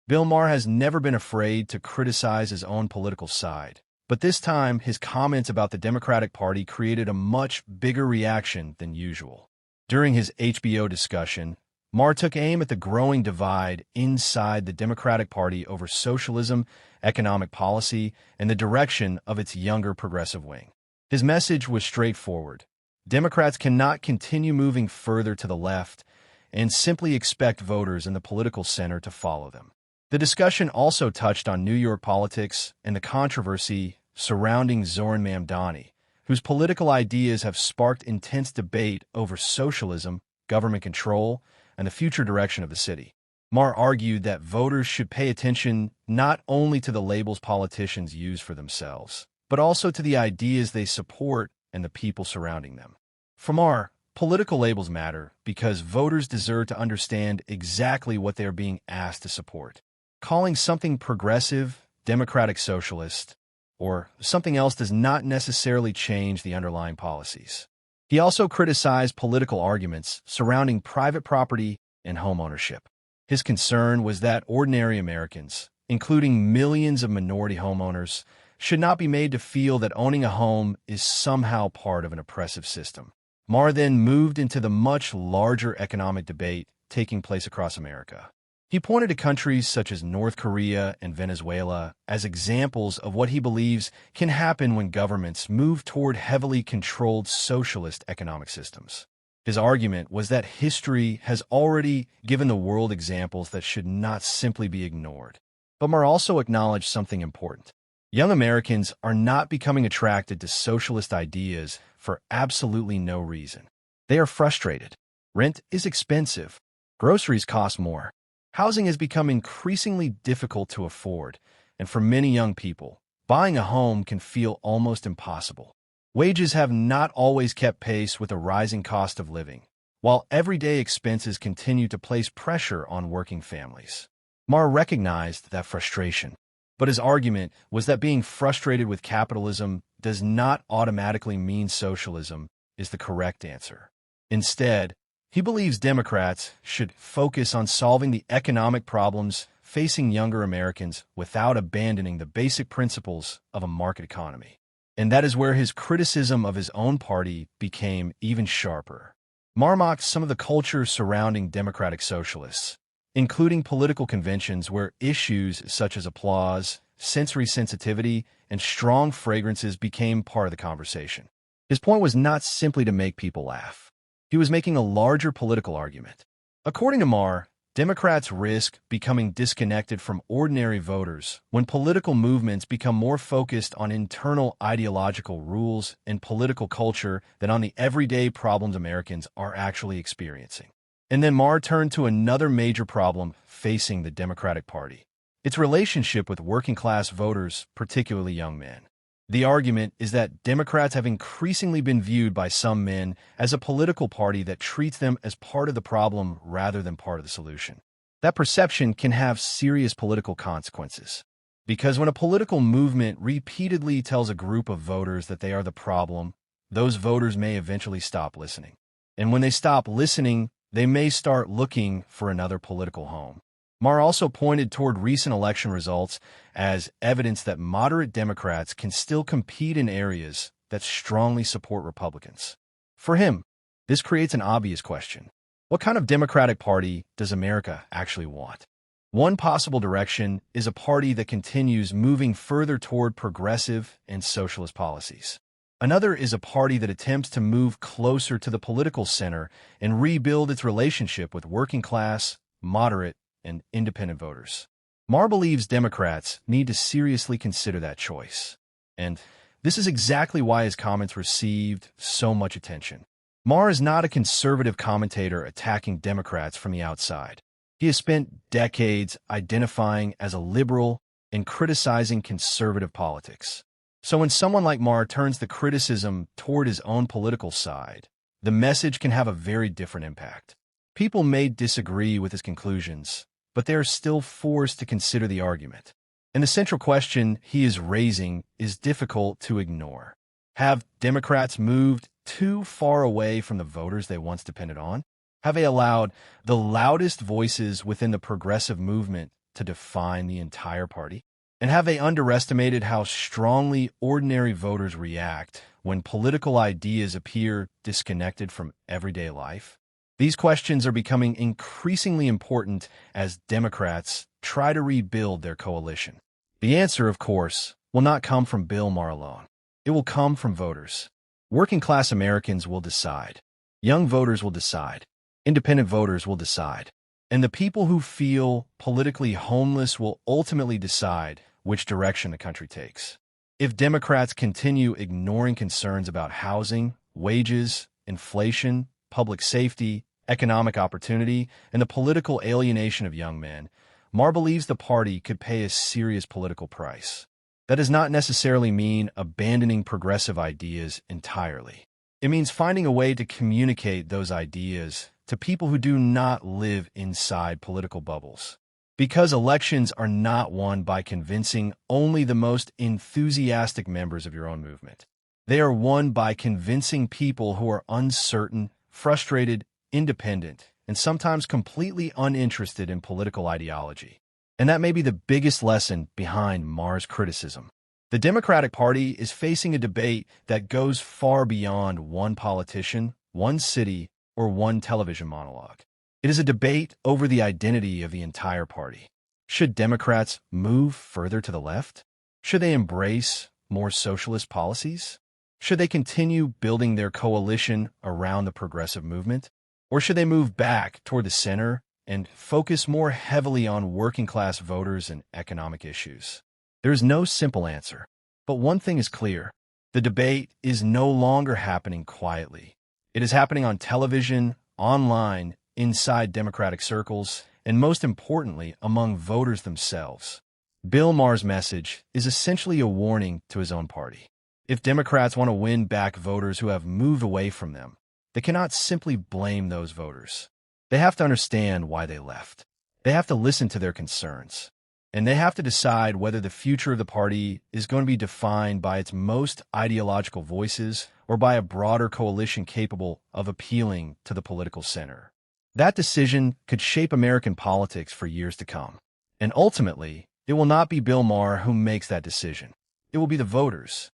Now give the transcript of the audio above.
Bill Maher has never been afraid to criticize his own political side, but this time his comments about the Democratic Party created a much bigger reaction than usual. During his HBO discussion, Maher took aim at the growing divide inside the Democratic Party over socialism, economic policy, and the direction of its younger progressive wing. His message was straightforward. Democrats cannot continue moving further to the left and simply expect voters in the political center to follow them. The discussion also touched on New York politics and the controversy surrounding Zohran Mamdani, whose political ideas have sparked intense debate over socialism, government control, and the future direction of the city. Maher argued that voters should pay attention not only to the labels politicians use for themselves, but also to the ideas they support and the people surrounding them. For Maher, political labels matter because voters deserve to understand exactly what they are being asked to support. Calling something progressive, democratic socialist, or something else does not necessarily change the underlying policies. He also criticized political arguments surrounding private property and home ownership. His concern was that ordinary Americans, including millions of minority homeowners, should not be made to feel that owning a home is somehow part of an oppressive system. Maher then moved into the much larger economic debate taking place across America. He pointed to countries such as North Korea and Venezuela as examples of what he believes can happen when governments move toward heavily controlled socialist economic systems. His argument was that history has already given the world examples that should not simply be ignored. But Maher also acknowledged something important. Young Americans are not becoming attracted to socialist ideas for absolutely no reason. They are frustrated. Rent is expensive. Groceries cost more. Housing has become increasingly difficult to afford, and for many young people, buying a home can feel almost impossible. Wages have not always kept pace with the rising cost of living, while everyday expenses continue to place pressure on working families. Maher recognized that frustration, but his argument was that being frustrated with capitalism does not automatically mean socialism is the correct answer. Instead, he believes Democrats should focus on solving the economic problems facing younger Americans without abandoning the basic principles of a market economy. And that is where his criticism of his own party became even sharper. Maher mocked some of the culture surrounding democratic socialists, including political conventions where issues such as applause, sensory sensitivity, and strong fragrances became part of the conversation. His point was not simply to make people laugh. He was making a larger political argument. According to Maher, Democrats risk becoming disconnected from ordinary voters when political movements become more focused on internal ideological rules and political culture than on the everyday problems Americans are actually experiencing. And then Maher turned to another major problem facing the Democratic Party: its relationship with working-class voters, particularly young men. The argument is that Democrats have increasingly been viewed by some men as a political party that treats them as part of the problem rather than part of the solution. That perception can have serious political consequences, because when a political movement repeatedly tells a group of voters that they are the problem, those voters may eventually stop listening. And when they stop listening, they may start looking for another political home. Maher also pointed toward recent election results as evidence that moderate Democrats can still compete in areas that strongly support Republicans. For him, this creates an obvious question. What kind of Democratic Party does America actually want? One possible direction is a party that continues moving further toward progressive and socialist policies. Another is a party that attempts to move closer to the political center and rebuild its relationship with working class, moderate, and independent voters. Maher believes Democrats need to seriously consider that choice. And this is exactly why his comments received so much attention. Maher is not a conservative commentator attacking Democrats from the outside. He has spent decades identifying as a liberal and criticizing conservative politics. So when someone like Maher turns the criticism toward his own political side, the message can have a very different impact. People may disagree with his conclusions, but they are still forced to consider the argument. And the central question he is raising is difficult to ignore. Have Democrats moved too far away from the voters they once depended on? Have they allowed the loudest voices within the progressive movement to define the entire party? And have they underestimated how strongly ordinary voters react when political ideas appear disconnected from everyday life? These questions are becoming increasingly important as Democrats try to rebuild their coalition. The answer, of course, will not come from Bill Maher alone. It will come from voters. Working-class Americans will decide. Young voters will decide. Independent voters will decide. And the people who feel politically homeless will ultimately decide which direction the country takes. If Democrats continue ignoring concerns about housing, wages, inflation, public safety, economic opportunity, and the political alienation of young men, Maher believes the party could pay a serious political price. That does not necessarily mean abandoning progressive ideas entirely. It means finding a way to communicate those ideas to people who do not live inside political bubbles. Because elections are not won by convincing only the most enthusiastic members of your own movement. They are won by convincing people who are uncertain, frustrated, independent, and sometimes completely uninterested in political ideology. And that may be the biggest lesson behind Maher's criticism. The Democratic Party is facing a debate that goes far beyond one politician, one city, or one television monologue. It is a debate over the identity of the entire party. Should Democrats move further to the left? Should they embrace more socialist policies? Should they continue building their coalition around the progressive movement? Or should they move back toward the center and focus more heavily on working-class voters and economic issues? There is no simple answer, but one thing is clear. The debate is no longer happening quietly. It is happening on television, online, inside Democratic circles, and most importantly, among voters themselves. Bill Maher's message is essentially a warning to his own party. If Democrats want to win back voters who have moved away from them, they cannot simply blame those voters. They have to understand why they left. They have to listen to their concerns. And they have to decide whether the future of the party is going to be defined by its most ideological voices or by a broader coalition capable of appealing to the political center. That decision could shape American politics for years to come. And ultimately, it will not be Bill Maher who makes that decision. It will be the voters.